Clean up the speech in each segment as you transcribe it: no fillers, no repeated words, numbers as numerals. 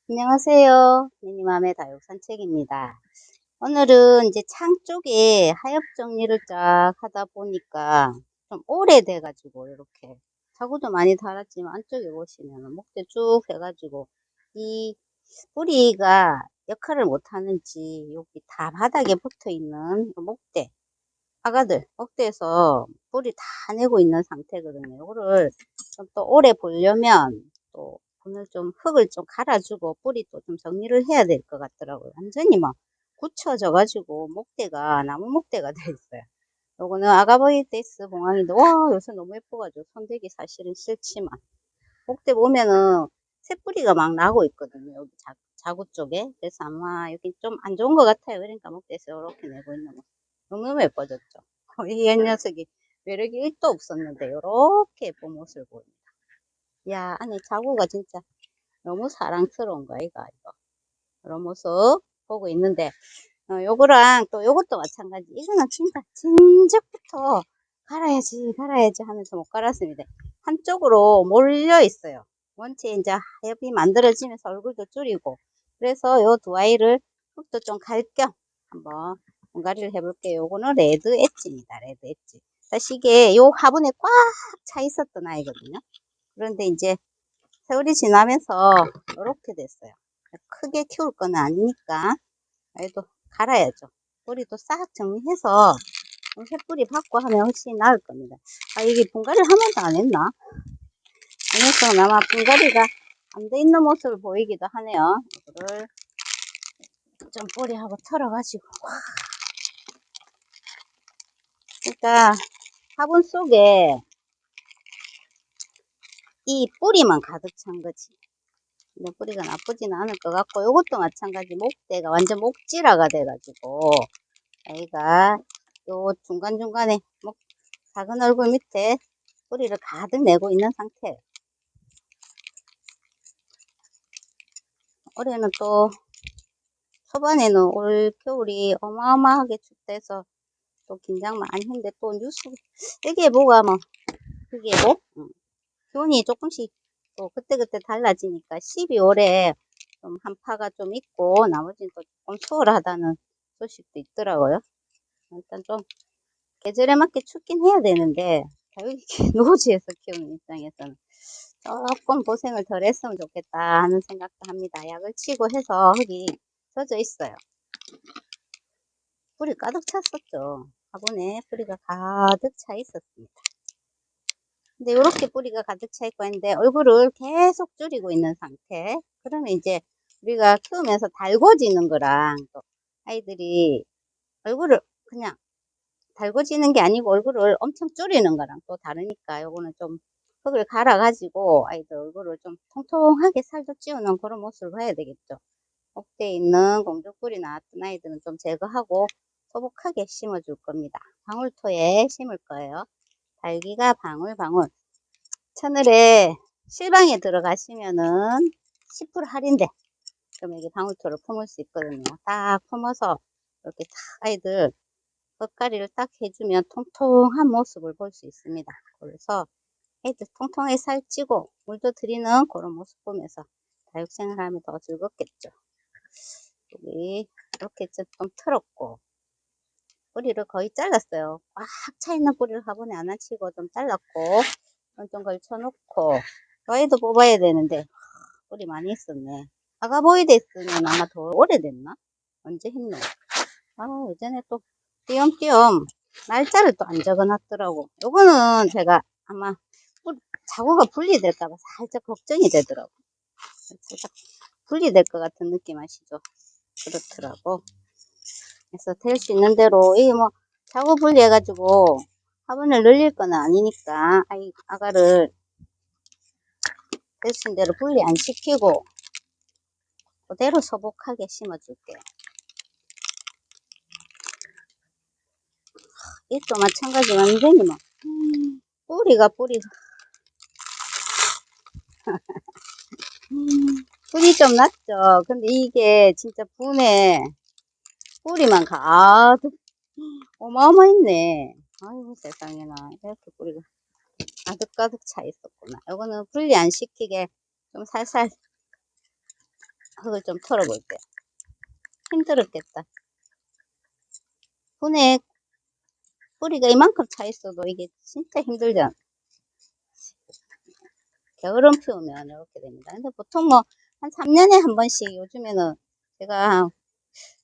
안녕하세요. 미니맘의 다육 산책입니다. 오늘은 이제 창 쪽에 하엽 정리를 쫙 하다 보니까 좀 오래돼가지고 이렇게 자구도 많이 달았지만 안쪽에 보시면 목대 쭉 해가지고 이 뿌리가 역할을 못하는지 여기 다 바닥에 붙어 있는 목대 아가들 목대에서 뿌리 다 내고 있는 상태거든요. 이거를 좀 또 오래 보려면 또 오늘 좀 흙을 좀 갈아주고 뿌리 또 좀 정리를 해야 될 것 같더라고요. 완전히 막 굳혀져 가지고 목대가 나무 목대가 돼 있어요. 요거는 아가보이데스 봉황인데 와 요새 너무 예뻐가지고 손대기 사실은 싫지만 목대 보면은 새뿌리가 막 나고 있거든요. 여기 자구 쪽에. 그래서 아마 여기 좀 안 좋은 것 같아요. 그러니까 목대에서 이렇게 내고 있는 거 너무 예뻐졌죠. 이 녀석이 매력이 1도 없었는데 이렇게 예쁜 모습을 보입니다. 야 안에 자구가 진짜 너무 사랑스러운 거야 이거. 이런 모습 보고 있는데 요거랑 또 요것도 마찬가지. 이거는 진짜 진작부터 갈아야지 하면서 못 갈았습니다. 한쪽으로 몰려 있어요. 원체 이제 하엽이 만들어지면서 얼굴도 줄이고 그래서 요 두 아이를 흙도 좀 갈 겸 한번 분갈이를 해볼게요. 요거는 레드 엣지입니다. 레드 엣지. 사실 이게 요 화분에 꽉 차 있었던 아이거든요. 그런데 이제 세월이 지나면서 이렇게 됐어요. 크게 키울 건 아니니까 얘도 갈아야죠. 뿌리도 싹 정리해서 새뿌리 받고 하면 훨씬 나을 겁니다. 아 이게 분갈이를 한 번도 안 했나? 안 해서 아마 분갈이가 안 돼 있는 모습을 보이기도 하네요. 이거를 좀 뿌리하고 털어가지고 그러니까 화분 속에 이 뿌리만 가득 찬 거지. 근데 뿌리가 나쁘지는 않을 것 같고 이것도 마찬가지 목대가 완전 목질화가 돼가지고 아이가 요 중간중간에 작은 얼굴 밑에 뿌리를 가득 내고 있는 상태예요. 올해는 또 초반에는 올 겨울이 어마어마하게 춥다 해서 또 긴장 많이 했는데 또 뉴스 이게 뭐가 뭐 그게 뭐 기온이 조금씩 또 그때그때 달라지니까 12월에 좀 한파가 좀 있고 나머지는 또 조금 수월하다는 소식도 있더라고요. 일단 좀 계절에 맞게 춥긴 해야 되는데 다육이 노지에서 키우는 입장에서는 조금 고생을 덜 했으면 좋겠다 하는 생각도 합니다. 약을 치고 해서 흙이 젖어 있어요. 뿌리 가득 찼었죠. 화분에 뿌리가 가득 차 있었습니다. 근데 이렇게 뿌리가 가득 차 있고 있는데 얼굴을 계속 줄이고 있는 상태. 그러면 이제 우리가 키우면서 달궈지는 거랑 또 아이들이 얼굴을 그냥 달궈지는 게 아니고 얼굴을 엄청 줄이는 거랑 또 다르니까 요거는 좀 흙을 갈아 가지고 아이들 얼굴을 좀 통통하게 살도 찌우는 그런 모습을 봐야 되겠죠. 목대에 있는 공주뿔이 나왔던 아이들은 좀 제거하고 소복하게 심어 줄 겁니다. 방울토에 심을 거예요. 달기가 방울방울. 천을에 실방에 들어가시면은 10% 할인돼. 그러면 이게 방울토를 품을 수 있거든요. 딱 품어서 이렇게 딱 아이들 겉가리를 딱 해주면 통통한 모습을 볼 수 있습니다. 그래서 애들 통통하게 살찌고 물도 들이는 그런 모습 보면서 다육생활 하면 더 즐겁겠죠. 여기 이렇게 좀 틀었고 뿌리를 거의 잘랐어요. 꽉 차 있는 뿌리를 화분에 안 앉히고 좀 잘랐고 좀 걸쳐놓고 와이도 뽑아야 되는데 뿌리 많이 있었네. 아가보이데스는 아마 더 오래됐나? 언제 했노? 아 예전에 또 띄엄띄엄 날짜를 또 안 적어놨더라고. 요거는 제가 아마 자구가 분리될까봐 살짝 걱정이 되더라고. 살짝 분리될 것 같은 느낌 아시죠? 그렇더라고. 그래서 될 수 있는 대로 이게 뭐 자구 분리해가지고 화분을 늘릴 건 아니니까 아가를 될 수 있는 대로 분리 안 시키고 그대로 소복하게 심어줄게요. 이도 마찬가지 완전히 막 뿌리가 뿌리 좀 났죠. 근데 이게 진짜 분에 뿌리만 가득 어마어마했네. 아이고 세상에나 이렇게 뿌리가 가득가득 차 있었구나. 요거는 분리 안 시키게 좀 살살 흙을 좀 털어볼게요. 힘들었겠다. 분에 뿌리가 이만큼 차 있어도 이게 진짜 힘들잖아. 게으름 피우면 이렇게 됩니다. 근데 보통 뭐 한 3년에 한 번씩 요즘에는 제가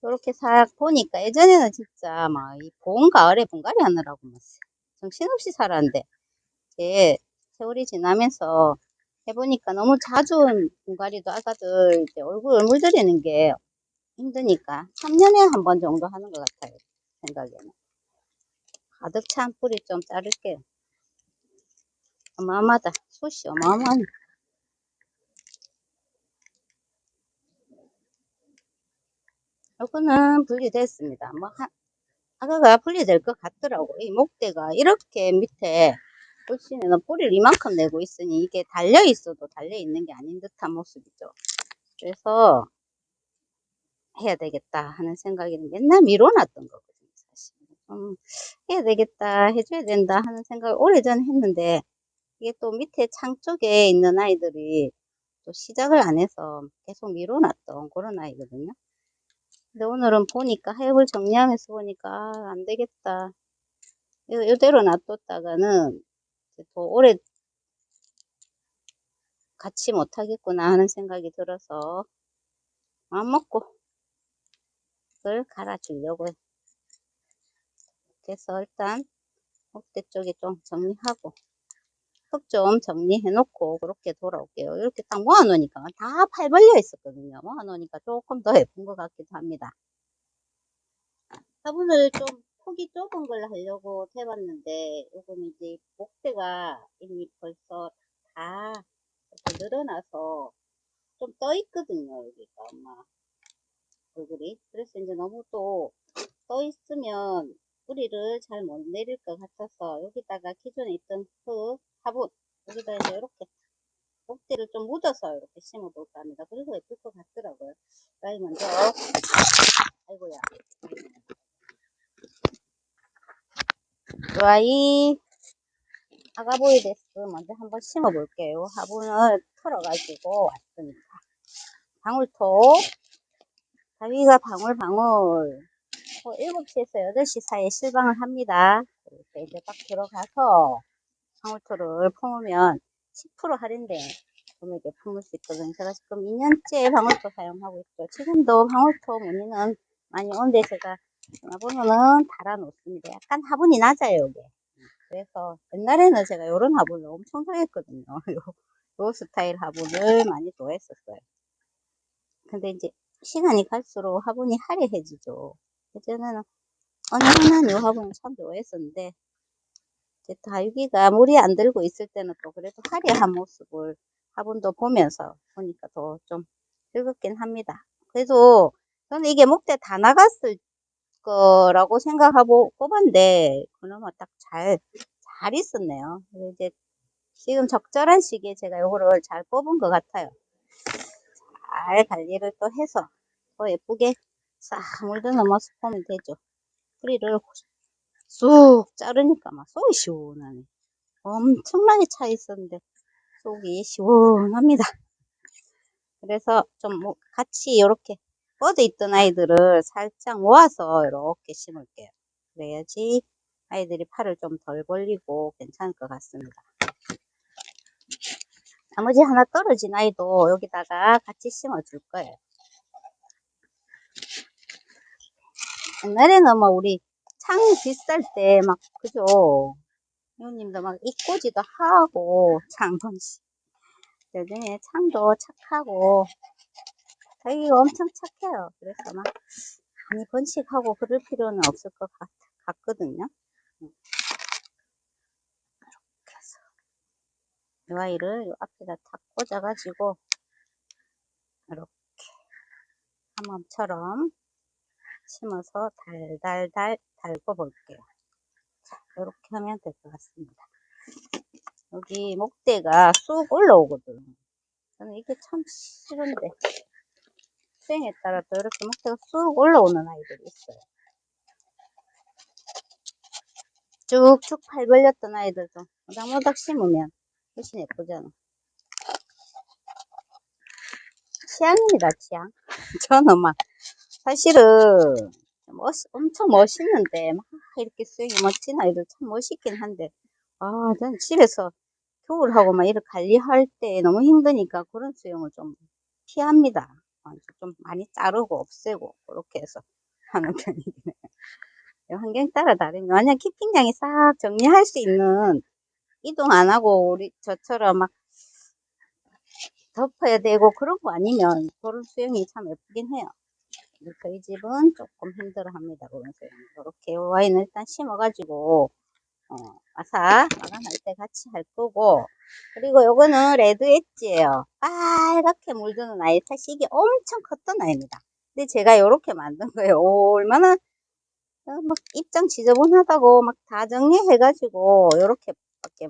이렇게 싹 보니까 예전에는 진짜 막 이 봄, 가을에 분갈이 하느라고 막 정신없이 살았는데 이제 세월이 지나면서 해보니까 너무 자주 분갈이도 아가들 이제 얼굴 물들이는 게 힘드니까 3년에 한 번 정도 하는 것 같아요. 생각에는. 가득 찬 뿌리 좀 자를게요. 어마어마하다. 숱이 어마어마하네. 요거는 분리됐습니다. 뭐, 아가가 분리될 것 같더라고. 이 목대가 이렇게 밑에 보시면은 뿌리를 이만큼 내고 있으니 이게 달려 있어도 달려 있는 게 아닌 듯한 모습이죠. 그래서 해야 되겠다 하는 생각이 맨날 미뤄놨던 거거든요, 사실. 해야 되겠다, 해줘야 된다 하는 생각을 오래전에 했는데 이게 또 밑에 창 쪽에 있는 아이들이 또 시작을 안 해서 계속 미뤄놨던 그런 아이거든요. 근데 오늘은 보니까 하엽을 정리하면서 보니까 아, 안 되겠다. 이대로 놔뒀다가는 더 오래 같이 못하겠구나 하는 생각이 들어서 마음 먹고 그걸 갈아주려고 해서 일단 목대 쪽에 좀 정리하고 흙 좀 정리해 놓고 그렇게 돌아올게요. 이렇게 딱 모아 놓으니까 다 팔 벌려 있었거든요. 모아 놓으니까 조금 더 예쁜 것 같기도 합니다. 화분을 좀 폭이 좁은 걸 하려고 해봤는데 요거는 이제 목대가 이미 벌써 다 이렇게 늘어나서 좀 떠 있거든요. 여기가 엄마 얼굴이. 그래서 이제 너무 또 떠 있으면 뿌리를 잘 못 내릴 것 같아서 여기다가 기존에 있던 흙 화분 여기다 이제 이렇게 목대를 좀 묻어서 이렇게 심어볼까 합니다. 그리고 예쁠 것 같더라고요. 그래 먼저 아이고야 이 아이 아가보이데스 먼저 한번 심어볼게요. 화분을 털어가지고 왔습니다. 방울토 가위가 방울방울 7시에서 8시 사이에 실방을 합니다. 이렇게 이제 딱 들어가서 방울토를 품으면 10% 할인된 금액에 품을 수 있거든요. 제가 지금 2년째 방울토 사용하고 있죠. 지금도 방울토 문의는 많이 오는데 제가 전화번호는 달아놓습니다. 약간 화분이 낮아요, 여기. 그래서 옛날에는 제가 이런 화분을 엄청 사용했거든요. 요 스타일 화분을 많이 좋아했었어요. 근데 이제 시간이 갈수록 화분이 화려해지죠. 예전에는 어느 하나 요 화분을 참 좋아했었는데 이제 다육이가 물이 안 들고 있을 때는 또 그래도 화려한 모습을 화분도 보면서 보니까 더 좀 즐겁긴 합니다. 그래도 저는 이게 목대 다 나갔을 거라고 생각하고 뽑았는데 그나마 딱 잘 있었네요. 이제 지금 적절한 시기에 제가 요거를 잘 뽑은 것 같아요. 잘 관리를 또 해서 더 예쁘게 싹 물드는 모습 보면 되죠. 뿌리를 쑥 자르니까 막 속이 시원하네. 엄청나게 차 있었는데 속이 시원합니다. 그래서 좀 같이 이렇게 뻗어 있던 아이들을 살짝 모아서 이렇게 심을게요. 그래야지 아이들이 팔을 좀 덜 벌리고 괜찮을 것 같습니다. 나머지 하나 떨어진 아이도 여기다가 같이 심어 줄 거예요. 옛날에는 뭐 우리 창 비쌀 때 막 그죠? 형님도 막 이꼬지도 하고 창번씩 요즘에 창도 착하고 자기가 엄청 착해요. 그래서 막 많이 번식하고 그럴 필요는 없을 것 같거든요. 그래서 이 아이를 이 앞에다 탁 꽂아가지고 이렇게 한몸처럼 심어서 달달달 달궈 볼게요. 자, 이렇게 하면 될 것 같습니다. 여기 목대가 쑥 올라오거든요. 저는 이게 참 싫은데 수행에 따라 또 이렇게 목대가 쑥 올라오는 아이들이 있어요. 쭉쭉 팔 벌렸던 아이들도 모닥모닥 심으면 훨씬 예쁘잖아. 취향입니다, 취향. 저는 막, 사실은, 엄청 멋있는데, 막, 이렇게 스윙이 멋진 아이들 참 멋있긴 한데, 저는 집에서 겨울하고 막 이렇게 관리할 때 너무 힘드니까 그런 수영을 좀 피합니다. 좀 많이 자르고 없애고, 그렇게 해서 하는 편이긴 해요. 환경 따라 다르면, 만약 키핑장이 싹 정리할 수 있는, 이동 안 하고, 우리, 저처럼 막 덮어야 되고, 그런 거 아니면, 그런 수영이 참 예쁘긴 해요. 저희 집은 조금 힘들어 합니다. 그러면서 이렇게 와인을 일단 심어가지고 마감할 때 같이 할 거고, 그리고 요거는 레드 엣지예요. 빨갛게 물드는 아이. 사실 이게 엄청 컸던 아이입니다. 근데 제가 요렇게 만든 거예요. 얼마나 막 입장 지저분하다고 막 다 정리해가지고 요렇게 밖에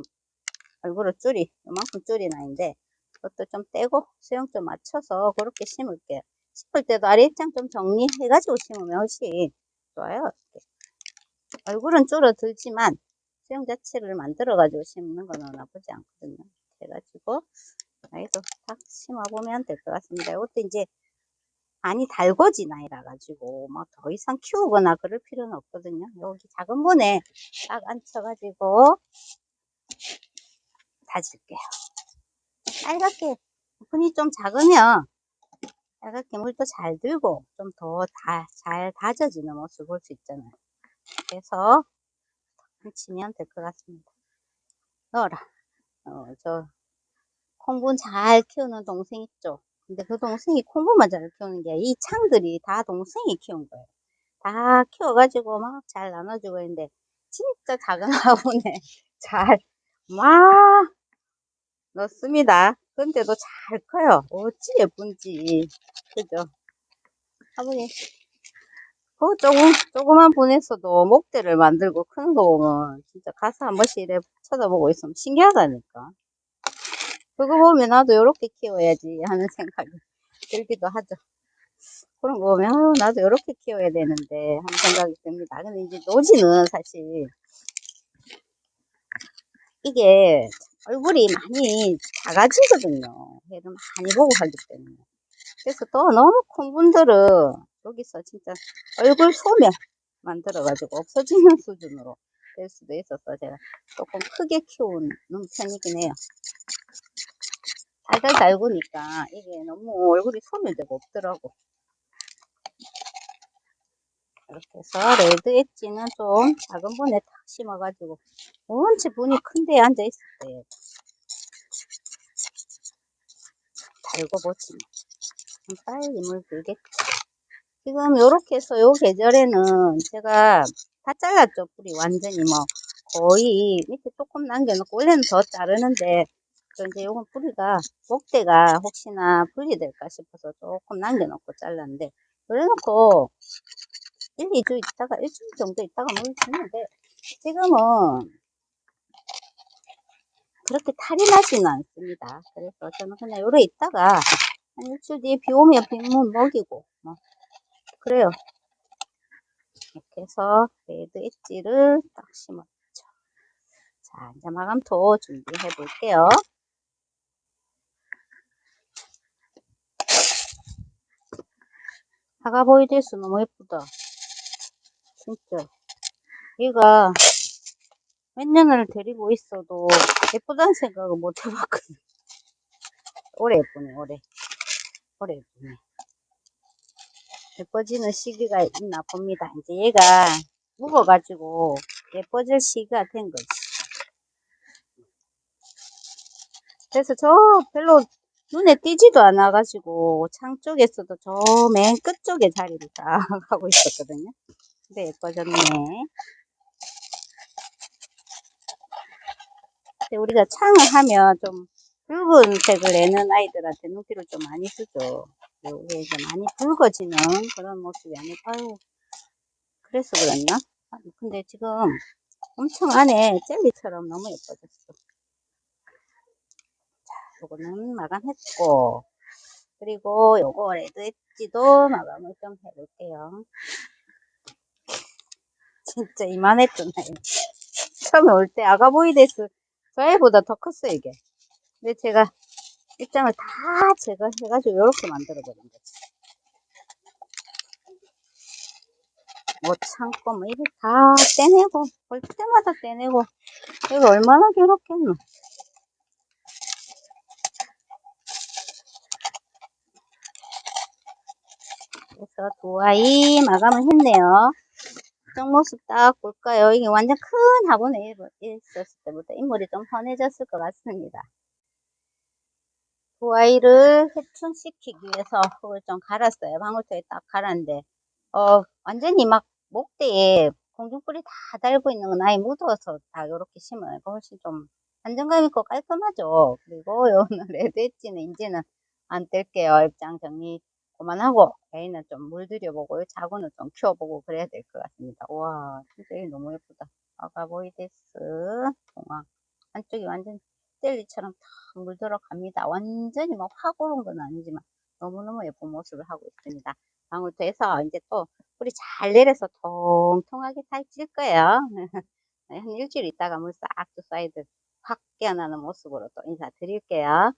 얼굴을 요만큼 줄인 아이인데, 그것도 좀 떼고 수영 좀 맞춰서 그렇게 심을게요. 심을 때도 아래 입장 좀 정리해가지고 심으면 훨씬 좋아요. 얼굴은 줄어들지만 수영 자체를 만들어가지고 심는 거는 나쁘지 않거든요. 해가지고 아이도 딱 심어보면 될 것 같습니다. 이것도 이제 많이 달궈진 아이라 가지고 뭐 더 이상 키우거나 그럴 필요는 없거든요. 여기 작은 분에 딱 앉혀가지고 다질게요. 빨갛게 분이 좀 작으면 빨갛게 물도 잘 들고 좀 더 잘 다져지는 모습을 볼 수 있잖아요. 그래서 치면 될 것 같습니다. 넣어라. 저 콩분 잘 키우는 동생 있죠. 근데 그 동생이 콩분만 잘 키우는 게 이 창들이 다 동생이 키운 거예요. 다 키워가지고 막 잘 나눠주고 있는데 진짜 작은 화분에 잘 막 넣습니다. 근데도 잘 커요. 어찌 예쁜지. 그죠? 화분이 조그만 분에서도 목대를 만들고 크는 거 보면 진짜 가서 한 번씩 이래 쳐다보고 있으면 신기하다니까. 그거 보면 나도 이렇게 키워야지 하는 생각이 들기도 하죠. 그런 거 보면 나도 이렇게 키워야 되는데 하는 생각이 듭니다. 근데 이제 노지는 사실 이게 얼굴이 많이 작아지거든요. 해를 많이 보고 하기 때문에. 그래서 또 너무 큰 분들은 여기서 진짜 얼굴 소멸 만들어가지고 없어지는 수준으로 될 수도 있어서 제가 조금 크게 키우는 편이긴 해요. 달달 달구니까 이게 너무 얼굴이 소멸되고 없더라고. 이렇게 해서 레드 엣지는 좀 작은 분에 탁 심어가지고 원체 분이 큰데 앉아 있을 때 달고 보지만 빨리 물 들겠지. 지금 요렇게 해서 요 계절에는 제가 다 잘랐죠. 뿌리 완전히 뭐 거의 밑에 조금 남겨놓고 원래는 더 자르는데 이제 요건 뿌리가 목대가 혹시나 분리될까 싶어서 조금 남겨놓고 잘랐는데 그래놓고 1, 2주 있다가 일주일 정도 있다가 물 주는데 지금은 그렇게 탈이 나지는 않습니다. 그래서 저는 그냥 요래 있다가 한 일주일 뒤에 비 오면 빗물 먹이고 뭐 그래요. 이렇게 해서 레드 엣지를 딱 심었죠. 자, 이제 마감토 준비해 볼게요. 하가보이드스 너무 예쁘다. 진짜. 얘가 몇 년을 데리고 있어도 예쁘다는 생각을 못 해봤거든. 올해 예쁘네, 올해. 올해 예쁘네. 예뻐지는 시기가 있나 봅니다. 이제 얘가 묵어가지고 예뻐질 시기가 된 거지. 그래서 저 별로 눈에 띄지도 않아가지고 창 쪽에서도 저 맨 끝쪽에 자리를 딱 하고 있었거든요. 근데 예뻐졌네. 근데 우리가 창을 하면 좀 붉은색을 내는 아이들한테 눈길을 좀 많이 주죠. 이게 이제 많이 붉어지는 그런 모습이 아니고, 아유, 그래서 그랬나? 근데 지금 엄청 안에 젤리처럼 너무 예뻐졌어. 자, 요거는 마감했고, 그리고 요거 레드 엣지도 마감을 좀 해볼게요. 진짜 이만했던 아이. 처음에 올 때 아가보이데스 저 애보다 더 컸어요, 이게. 근데 제가 입장을 다 제거해가지고 이렇게 만들어버린 거지. 못 참고 뭐 이거 다 떼내고 볼 때마다 떼내고 이거 얼마나 괴롭겠노. 그래서 두 아이 마감을 했네요. 뒷모습 딱 볼까요? 이게 완전 큰 화분에 있었을 때부터 인물이 좀 환해졌을 것 같습니다. 두 아이를 해춘시키기 위해서 흙을 좀 갈았어요. 방울토에 딱 갈았는데 완전히 막 목대에 공중불이 다 달고 있는 건 아예 묻어서 다 이렇게 심으니까 훨씬 좀 안정감 있고 깔끔하죠. 그리고 요는 레드 엣지는 이제는 안 뗄게요. 입장 정리 그만하고 애는 좀 물들여보고 자구는 좀 키워보고 그래야 될 것 같습니다. 와 진짜 이게 너무 예쁘다. 아가보이데스 공항 한쪽이 완전 젤리처럼 탁 물들어 갑니다. 완전히 막 확 오른 건 아니지만 너무너무 예쁜 모습을 하고 있습니다. 방울토에서 이제 또 물이 잘 내려서 통통하게 살찔 거예요. 한 일주일 있다가 물 싹 두 사이드 확 깨어나는 모습으로 또 인사드릴게요.